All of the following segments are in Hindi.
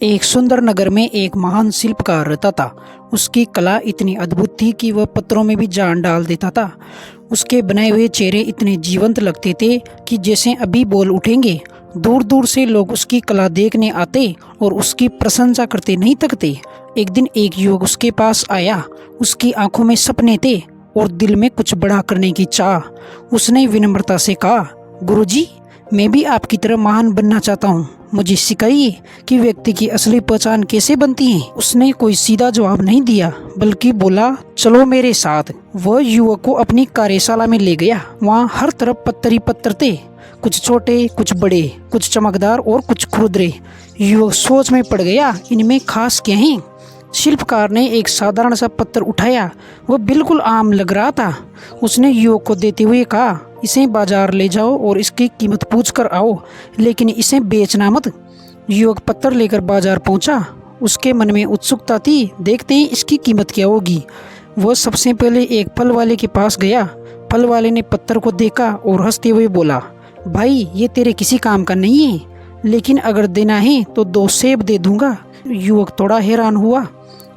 एक सुंदर नगर में एक महान शिल्पकार रहता था। उसकी कला इतनी अद्भुत थी कि वह पत्थरों में भी जान डाल देता था। उसके बनाए हुए चेहरे इतने जीवंत लगते थे कि जैसे अभी बोल उठेंगे। दूर दूर से लोग उसकी कला देखने आते और उसकी प्रशंसा करते नहीं थकते। एक दिन एक युवक उसके पास आया। उसकी आंखों में सपने थे और दिल में कुछ बड़ा करने की चाह। उसने विनम्रता से कहा, गुरुजी, मैं भी आपकी तरह महान बनना चाहता हूँ। मुझे सिखाइए कि व्यक्ति की असली पहचान कैसे बनती है। उसने कोई सीधा जवाब नहीं दिया, बल्कि बोला, चलो मेरे साथ। वह युवक को अपनी कार्यशाला में ले गया। वहाँ हर तरफ पत्थर ही पत्थर थे, कुछ छोटे, कुछ बड़े, कुछ चमकदार और कुछ खुरदरे। युवक सोच में पड़ गया, इनमें खास क्या है। शिल्पकार ने एक साधारण सा पत्थर उठाया। वह बिल्कुल आम लग रहा था। उसने युवक को देते हुए कहा, इसे बाजार ले जाओ और इसकी कीमत पूछ कर आओ, लेकिन इसे बेचना मत। युवक पत्थर लेकर बाजार पहुंचा। उसके मन में उत्सुकता थी, देखते ही इसकी कीमत क्या होगी। वह सबसे पहले एक फल वाले के पास गया। फल वाले ने पत्थर को देखा और हंसते हुए बोला, भाई, ये तेरे किसी काम का नहीं है, लेकिन अगर देना है तो 2 सेब दे दूंगा। युवक थोड़ा हैरान हुआ।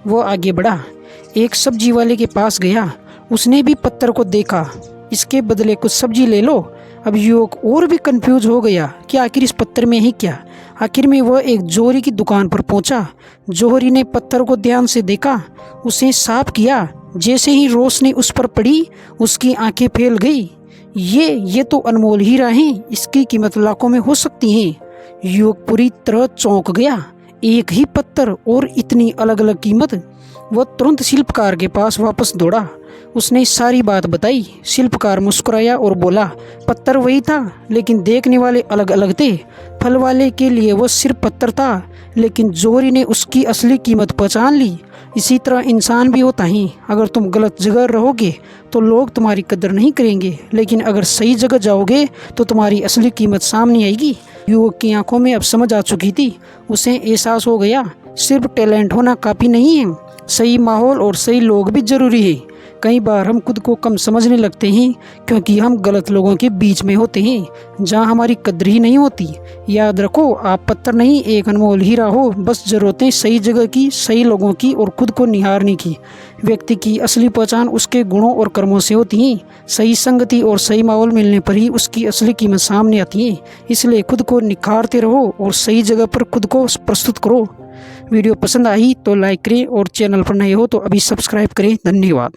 वो आगे बढ़ा, एक सब्जी वाले के पास गया। उसने भी पत्थर को देखा। इसके बदले कुछ सब्जी ले लो। अब युवक और भी कंफ्यूज हो गया कि आखिर इस पत्थर में है क्या। आखिर में वह एक जोहरी की दुकान पर पहुंचा। जोहरी ने पत्थर को ध्यान से देखा, उसे साफ किया। जैसे ही रोशनी उस पर पड़ी, उसकी आंखें फैल गई। ये तो अनमोल हीरा है, इसकी कीमत लाखों में हो सकती है। युवक पूरी तरह चौंक गया। एक ही पत्थर और इतनी अलग अलग कीमत। वह तुरंत शिल्पकार के पास वापस दौड़ा। उसने सारी बात बताई। शिल्पकार मुस्कुराया और बोला, पत्थर वही था, लेकिन देखने वाले अलग अलग थे। फल वाले के लिए वह सिर्फ पत्थर था, लेकिन जोहरी ने उसकी असली कीमत पहचान ली। इसी तरह इंसान भी होता है। अगर तुम गलत जगह रहोगे तो लोग तुम्हारी कदर नहीं करेंगे, लेकिन अगर सही जगह जाओगे तो तुम्हारी असली कीमत सामने आएगी। युवक की आंखों में अब समझ आ चुकी थी। उसे एहसास हो गया, सिर्फ टैलेंट होना काफ़ी नहीं है, सही माहौल और सही लोग भी ज़रूरी है। कई बार हम खुद को कम समझने लगते हैं क्योंकि हम गलत लोगों के बीच में होते हैं, जहां हमारी कद्र ही नहीं होती। याद रखो, आप पत्थर नहीं, एक अनमोल हीरा हो। बस ज़रूरतें सही जगह की, सही लोगों की और खुद को निहारने की। व्यक्ति की असली पहचान उसके गुणों और कर्मों से होती है। सही संगति और सही माहौल मिलने पर ही उसकी असली कीमत सामने आती है। इसलिए खुद को निखारते रहो और सही जगह पर खुद को प्रस्तुत करो। वीडियो पसंद आई तो लाइक करें और चैनल पर नए हो तो अभी सब्सक्राइब करें। धन्यवाद।